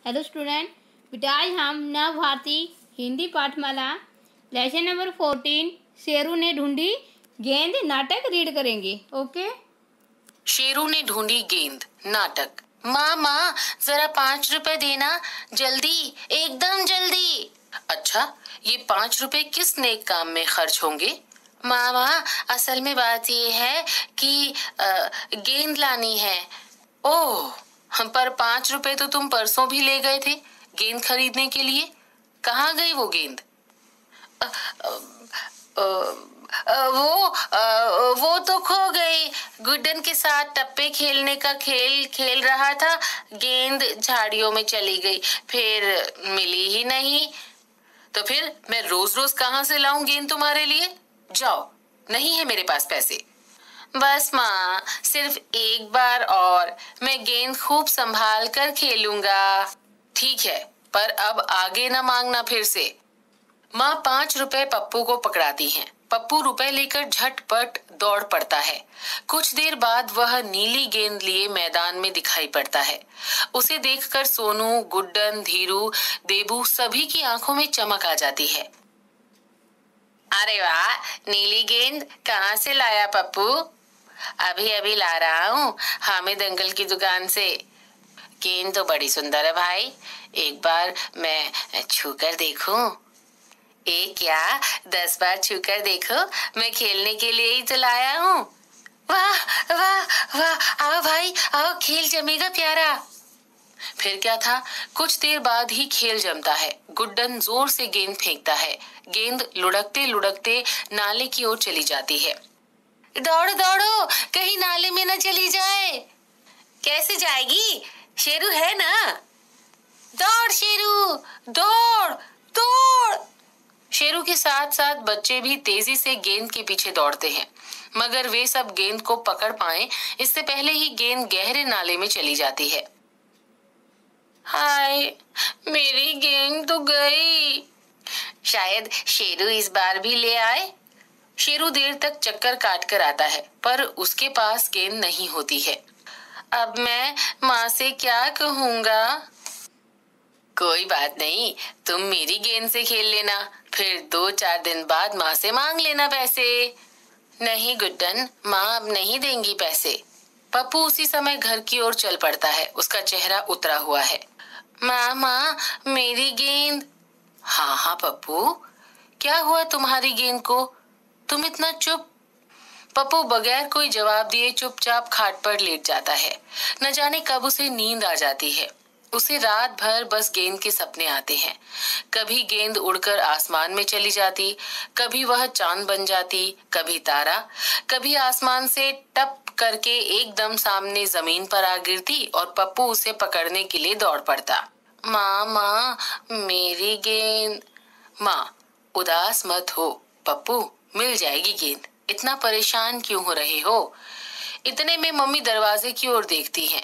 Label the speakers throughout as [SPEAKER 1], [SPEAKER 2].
[SPEAKER 1] Hello student, बेटा आज हम नव भारती हिंदी पाठमाला लेसन नंबर 14 शेरू ने ढूंढी गेंद नाटक रीड करेंगे। ओके।
[SPEAKER 2] शेरू ने ढूंढी गेंद नाटक। माँ माँ जरा 5 रुपए देना, जल्दी, एकदम जल्दी। अच्छा, ये 5 रुपए किस नेक काम में खर्च होंगे? माँ असल में बात ये है कि गेंद लानी है। ओह, पर 5 रुपए तो तुम परसों भी ले गए थे गेंद खरीदने के लिए। कहाँ गई वो गेंद? अ, अ, वो तो खो गई। गुड्डन के साथ टप्पे खेलने का खेल खेल रहा था, गेंद झाड़ियों में चली गई, फिर मिली ही नहीं। तो फिर मैं रोज रोज कहाँ से लाऊं गेंद तुम्हारे लिए? जाओ, नहीं है मेरे पास पैसे। बस माँ, सिर्फ एक बार और, मैं गेंद खूब संभाल कर खेलूंगा। ठीक है, पर अब आगे न मांगना फिर से। माँ 5 रुपए पप्पू को पकड़ाती हैं। पप्पू रुपए लेकर झटपट दौड़ पड़ता है। कुछ देर बाद वह नीली गेंद लिए मैदान में दिखाई पड़ता है। उसे देखकर सोनू, गुड्डन, धीरू, देबू सभी की आंखों में चमक आ जाती है। अरे वाह, नीली गेंद कहाँ से लाया पप्पू? अभी अभी ला रहा हूँ हामिद अंकल की दुकान से। गेंद तो बड़ी सुंदर है भाई, एक बार मैं छू कर देखूं? एक क्या 10 बार छू कर देखो, मैं खेलने के लिए ही तो लाया हूँ। वाह वाह वाह, आओ भाई आओ, खेल जमेगा प्यारा। फिर क्या था, कुछ देर बाद ही खेल जमता है। गुड्डन जोर से गेंद फेंकता है। गेंद लुढ़कते लुढ़कते नाले की ओर चली जाती है। दौड़ो दौड़ो, कहीं नाले में न चली जाए। कैसे जाएगी? शेरू है ना? दौड़ शेरू, दौड़ दौड़। शेरू के साथ साथ बच्चे भी तेजी से गेंद के पीछे दौड़ते हैं, मगर वे सब गेंद को पकड़ पाएं इससे पहले ही गेंद गहरे नाले में चली जाती है। हाय, मेरी गेंद तो गई। शायद शेरू इस बार भी ले आए। शेरू देर तक चक्कर काट कर आता है, पर उसके पास गेंद नहीं होती है। अब मैं माँ से क्या कहूँगा? कोई बात नहीं, तुम मेरी गेंद से खेल लेना, फिर 2-4 दिन बाद माँ से मांग लेना पैसे। नहीं गुड्डन, माँ अब नहीं देंगी पैसे। पप्पू उसी समय घर की ओर चल पड़ता है। उसका चेहरा उतरा हुआ है। माँ मेरी गेंद। हाँ हाँ पप्पू, क्या हुआ तुम्हारी गेंद को? तुम इतना चुप? पप्पू बगैर कोई जवाब दिए चुपचाप खाट पर लेट जाता है। न जाने कब उसे नींद आ जाती है। उसे रात भर बस गेंद के सपने आते हैं। कभी गेंद उड़कर आसमान में चली जाती, कभी वह चांद बन जाती, कभी तारा, कभी आसमान से टप करके एकदम सामने जमीन पर आ गिरती और पप्पू उसे पकड़ने के लिए दौड़ पड़ता। माँ मेरी गेंद। माँ, उदास मत हो पप्पू, मिल जाएगी गेंद, इतना परेशान क्यों हो रहे हो? इतने में मम्मी दरवाजे की ओर देखती हैं।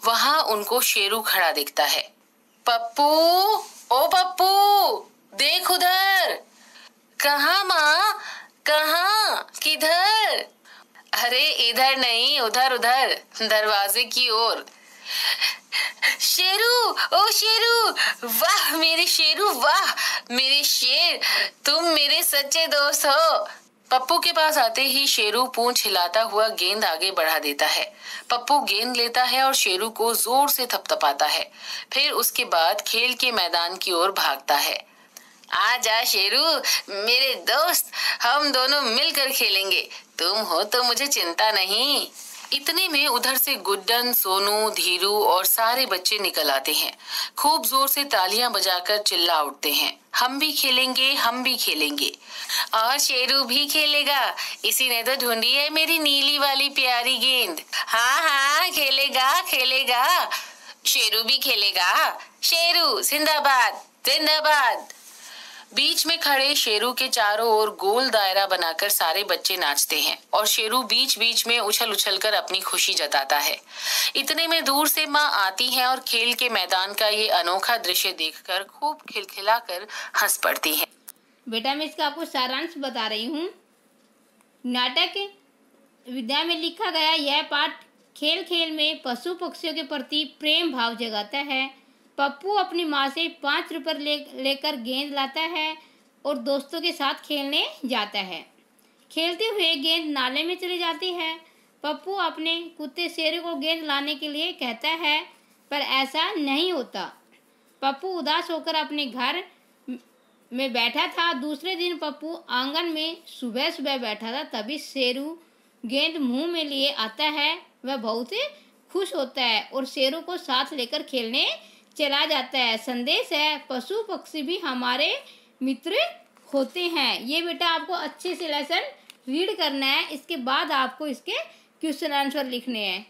[SPEAKER 2] वहां उनको शेरू खड़ा दिखता है। पप्पू, ओ पप्पू, देख उधर। कहाँ माँ, कहाँ, किधर? अरे इधर नहीं, उधर उधर, दरवाजे की ओर। शेरू, ओ शेरू, वाह मेरे शेरू, वाह मेरे शेर, तुम मेरे सच्चे दोस्त हो। पप्पू के पास आते ही शेरू पूंछ हिलाता हुआ गेंद आगे बढ़ा देता है। पप्पू गेंद लेता है और शेरू को जोर से थपथपाता है। फिर उसके बाद खेल के मैदान की ओर भागता है। आ जा शेरू, मेरे दोस्त, हम दोनों मिलकर खेलेंगे। तुम हो तो मुझे चिंता नहीं। इतने में उधर से गुड्डन, सोनू, धीरू और सारे बच्चे निकल आते हैं। खूब जोर से तालियां बजाकर चिल्ला उठते हैं, हम भी खेलेंगे, हम भी खेलेंगे। और शेरू भी खेलेगा, इसी ने तो ढूंढी है मेरी नीली वाली प्यारी गेंद। हाँ हाँ, खेलेगा खेलेगा, शेरू भी खेलेगा। शेरू जिंदाबाद जिंदाबाद। बीच में खड़े शेरू के चारों ओर गोल दायरा बनाकर सारे बच्चे नाचते हैं और शेरू बीच बीच में उछल उछल कर अपनी खुशी जताता है। इतने में दूर से माँ आती हैं और खेल के मैदान का ये अनोखा दृश्य देखकर खूब खिलखिलाकर हंस पड़ती हैं।
[SPEAKER 1] बेटा मैं इसका आपको सारांश बता रही हूँ। नाटक विद्या में लिखा गया यह पाठ खेल खेल में पशु पक्षियों के प्रति प्रेम भाव जगाता है। पप्पू अपनी माँ से 5 रुपये लेकर गेंद लाता है और दोस्तों के साथ खेलने जाता है। खेलते हुए गेंद नाले में चली जाती है। पप्पू अपने कुत्ते शेरू को गेंद लाने के लिए कहता है, पर ऐसा नहीं होता। पप्पू उदास होकर अपने घर में बैठा था। दूसरे दिन पप्पू आंगन में सुबह सुबह बैठा था, तभी शेरू गेंद मुंह में लिए आता है। वह बहुत खुश होता है और शेरू को साथ लेकर खेलने चला जाता है। संदेश है, पशु पक्षी भी हमारे मित्र होते हैं। ये बेटा आपको अच्छे से लेसन रीड करना है। इसके बाद आपको इसके क्वेश्चन आंसर लिखने हैं।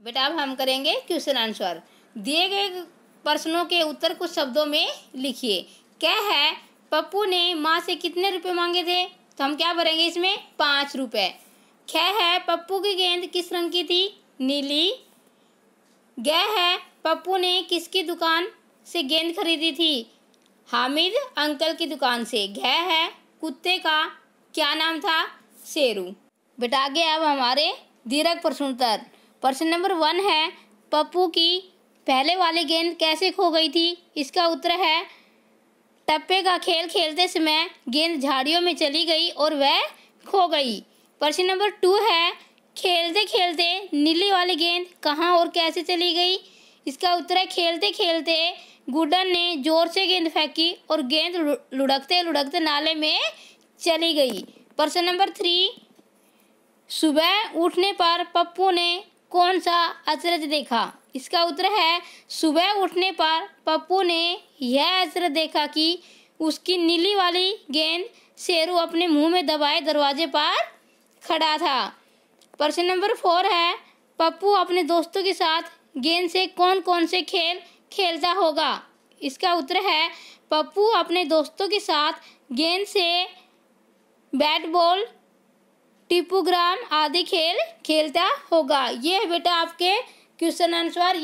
[SPEAKER 1] बेटा अब हम करेंगे क्वेश्चन आंसर। दिए गए प्रश्नों के उत्तर कुछ शब्दों में लिखिए। क्या है, पप्पू ने माँ से कितने रुपए मांगे थे? तो हम क्या भरेंगे इसमें? 5 रुपए। क्या है, पप्पू की गेंद किस रंग की थी? नीली। क्या है, पप्पू ने किसकी दुकान से गेंद खरीदी थी? हामिद अंकल की दुकान से। क्या है, कुत्ते का क्या नाम था? शेरू। बेटा आगे अब हमारे दीर्घ प्रश्नोत्तर। प्रश्न नंबर 1 है, पप्पू की पहले वाली गेंद कैसे खो गई थी? इसका उत्तर है, टप्पे का खेल खेलते समय गेंद झाड़ियों में चली गई और वह खो गई। प्रश्न नंबर 2 है, खेलते खेलते नीली वाली गेंद कहाँ और कैसे चली गई? इसका उत्तर है, खेलते खेलते गुड्डन ने जोर से गेंद फेंकी और गेंद लुढ़कते लुढ़कते नाले में चली गई। प्रश्न नंबर 3, सुबह उठने पर पप्पू ने कौन सा अचरज देखा? इसका उत्तर है, सुबह उठने पर पप्पू ने यह अचरज देखा कि उसकी नीली वाली गेंद शेरू अपने मुंह में दबाए दरवाजे पर खड़ा था। प्रश्न नंबर 4 है, पप्पू अपने दोस्तों के साथ गेंद से कौन कौन से खेल खेलता होगा? इसका उत्तर है, पप्पू अपने दोस्तों के साथ गेंद से बैट बॉल, टिप्पू ग्राम आदि खेल खेलता होगा। ये है बेटा आपके क्वेश्चन आंसर।